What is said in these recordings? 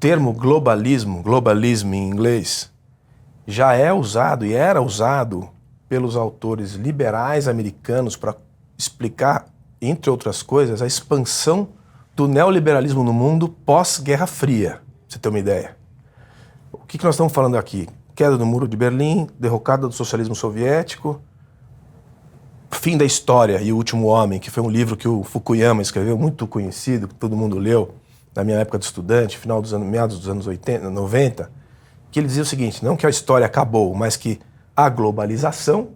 termo globalismo em inglês, já é usado e era usado pelos autores liberais americanos para explicar, entre outras coisas, a expansão do neoliberalismo no mundo pós-Guerra Fria, pra você ter uma ideia. O que nós estamos falando aqui? Queda do Muro de Berlim, derrocada do socialismo soviético, fim da história e o último homem, que foi um livro que o Fukuyama escreveu, muito conhecido, que todo mundo leu na minha época de estudante, meados dos anos 80, 90, que ele dizia o seguinte, não que a história acabou, mas que a globalização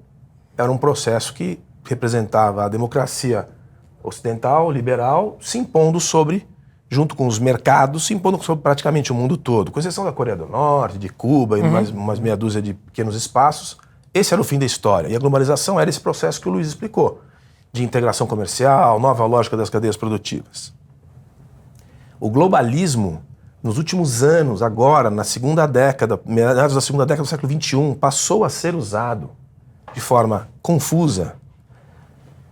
era um processo que representava a democracia ocidental, liberal, se impondo sobre, junto com os mercados, se impondo sobre praticamente o mundo todo, com exceção da Coreia do Norte, de Cuba e mais umas meia dúzia de pequenos espaços. Esse era o fim da história. E a globalização era esse processo que o Luiz explicou, de integração comercial, nova lógica das cadeias produtivas. O globalismo, nos últimos anos, agora, na segunda década, meados da segunda década do século XXI, passou a ser usado de forma confusa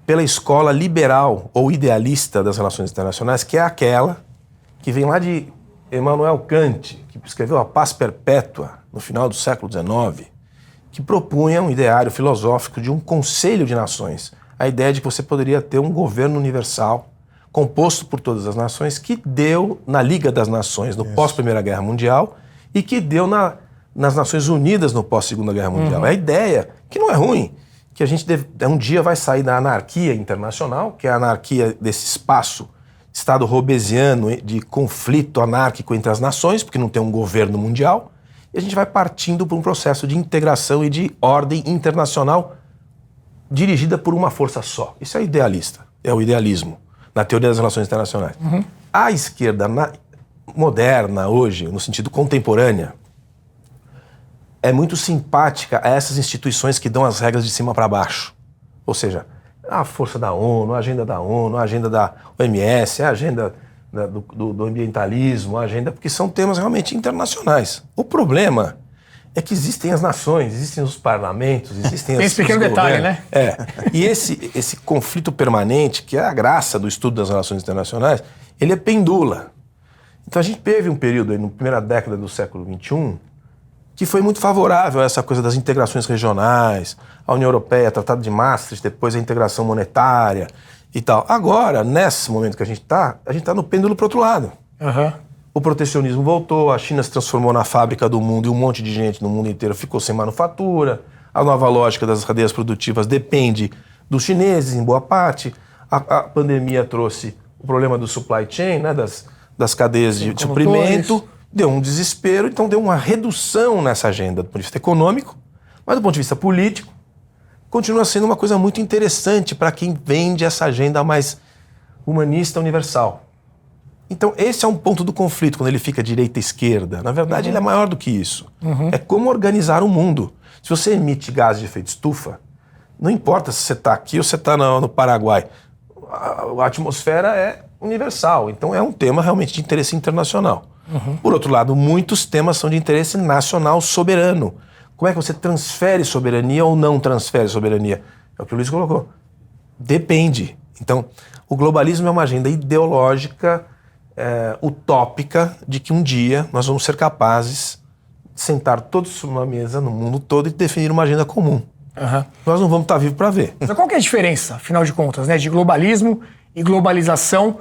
pela escola liberal ou idealista das relações internacionais, que é aquela que vem lá de Immanuel Kant, que escreveu A Paz Perpétua, no final do século XIX, que propunha um ideário filosófico de um conselho de nações. A ideia de que você poderia ter um governo universal, composto por todas as nações, que deu na Liga das Nações no pós-Primeira Guerra Mundial e que deu nas Nações Unidas no pós-Segunda Guerra Mundial. É a ideia, que não é ruim, que a gente um dia vai sair da anarquia internacional, que é a anarquia desse espaço, estado hobbesiano de conflito anárquico entre as nações, porque não tem um governo mundial, e a gente vai partindo para um processo de integração e de ordem internacional dirigida por uma força só. Isso é idealista, é o idealismo, na teoria das relações internacionais. A esquerda moderna, hoje, no sentido contemporânea, é muito simpática a essas instituições que dão as regras de cima para baixo. Ou seja, a força da ONU, a agenda da ONU, a agenda da OMS, a agenda do ambientalismo, a agenda, porque são temas realmente internacionais. O problema é que existem as nações, existem os parlamentos, existem tem esse pequeno detalhe, né? E esse conflito permanente, que é a graça do estudo das relações internacionais, ele é pendula. Então a gente teve um período aí, na primeira década do século XXI, que foi muito favorável a essa coisa das integrações regionais, a União Europeia, Tratado de Maastricht, depois a integração monetária e tal. Agora, nesse momento que a gente está no pêndulo para o outro lado. O protecionismo voltou, a China se transformou na fábrica do mundo e um monte de gente no mundo inteiro ficou sem manufatura. A nova lógica das cadeias produtivas depende dos chineses, em boa parte. A pandemia trouxe o problema do supply chain, né, das cadeias de suprimento. Deu um desespero, então deu uma redução nessa agenda do ponto de vista econômico, mas do ponto de vista político, continua sendo uma coisa muito interessante para quem vende essa agenda mais humanista universal. Então esse é um ponto do conflito, quando ele fica direita e esquerda. Na verdade, ele é maior do que isso. É como organizar o mundo. Se você emite gases de efeito estufa, não importa se você está aqui ou se você está no Paraguai, a atmosfera é universal, então é um tema realmente de interesse internacional. Por outro lado, muitos temas são de interesse nacional soberano. Como é que você transfere soberania ou não transfere soberania? É o que o Luiz colocou. Depende. Então, o globalismo é uma agenda ideológica, utópica, de que um dia nós vamos ser capazes de sentar todos numa mesa no mundo todo e definir uma agenda comum. Nós não vamos estar vivos para ver. Mas qual que é a diferença, afinal de contas, né, de globalismo e globalização?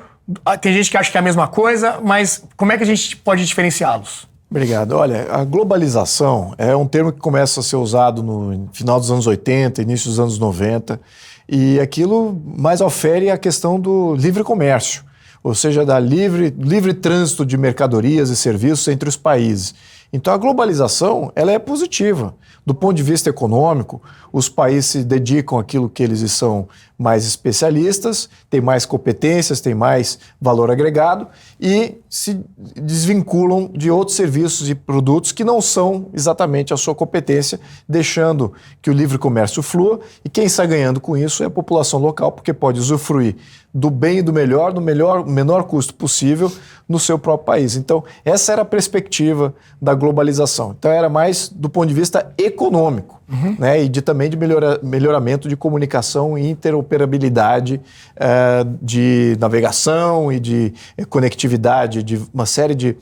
Tem gente que acha que é a mesma coisa, mas como é que a gente pode diferenciá-los? Obrigado. Olha, a globalização é um termo que começa a ser usado no final dos anos 80, início dos anos 90, e aquilo mais ofere a questão do livre comércio, ou seja, da livre trânsito de mercadorias e serviços entre os países. Então a globalização ela é positiva. Do ponto de vista econômico, os países se dedicam àquilo que eles são mais especialistas, têm mais competências, têm mais valor agregado e se desvinculam de outros serviços e produtos que não são exatamente a sua competência, deixando que o livre comércio flua, e quem está ganhando com isso é a população local, porque pode usufruir do bem e do melhor, no menor custo possível no seu próprio país. Então, essa era a perspectiva da globalização. Então, era mais do ponto de vista econômico, né, e também de melhoramento de comunicação e interoperabilidade de navegação e de conectividade, de uma série de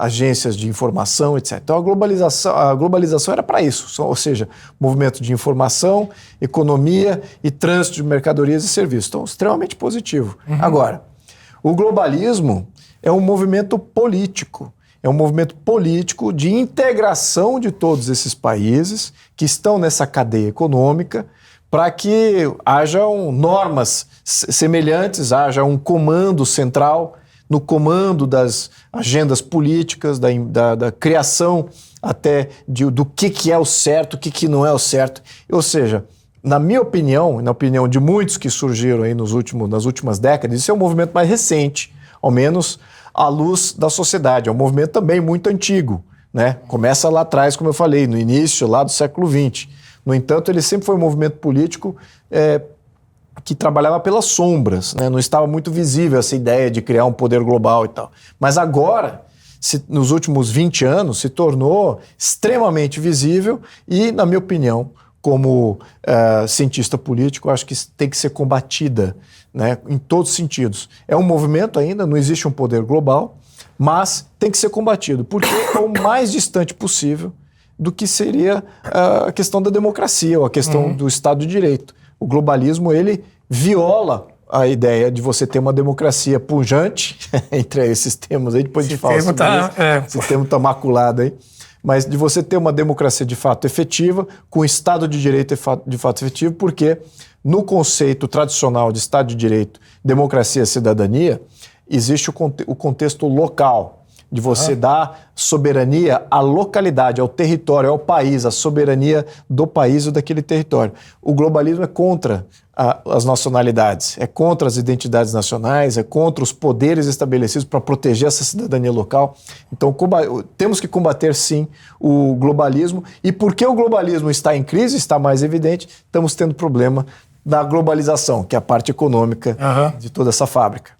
agências de informação, etc. Então a globalização era para isso, ou seja, movimento de informação, economia e trânsito de mercadorias e serviços. Então, extremamente positivo. Agora, o globalismo é um movimento político. É um movimento político de integração de todos esses países que estão nessa cadeia econômica para que hajam normas semelhantes, haja um comando central no comando das agendas políticas, da criação até do que é o certo, o que não é o certo. Ou seja, na minha opinião, e na opinião de muitos que surgiram aí nas últimas décadas, isso é um movimento mais recente, ao menos à luz da sociedade. É um movimento também muito antigo, né? Começa lá atrás, como eu falei, no início lá do século XX. No entanto, ele sempre foi um movimento político que trabalhava pelas sombras, né? Não estava muito visível essa ideia de criar um poder global e tal. Mas agora, nos últimos 20 anos, se tornou extremamente visível e, na minha opinião, como cientista político, acho que tem que ser combatida, né, em todos os sentidos. É um movimento ainda, não existe um poder global, mas tem que ser combatido, porque é o mais distante possível do que seria a questão da democracia ou a questão do Estado de Direito. O globalismo, ele viola a ideia de você ter uma democracia pujante, entre esses termos aí, depois a gente fala sobre isso. Esse termo está maculado aí. Mas de você ter uma democracia de fato efetiva, com o Estado de Direito de fato efetivo, porque no conceito tradicional de Estado de Direito, democracia e cidadania, existe o contexto local, de você dar soberania à localidade, ao território, ao país, a soberania do país ou daquele território. O globalismo é contra as nacionalidades, é contra as identidades nacionais, é contra os poderes estabelecidos para proteger essa cidadania local. Então, temos que combater, sim, o globalismo. E porque o globalismo está em crise, está mais evidente, estamos tendo problema da globalização, que é a parte econômica de toda essa fábrica.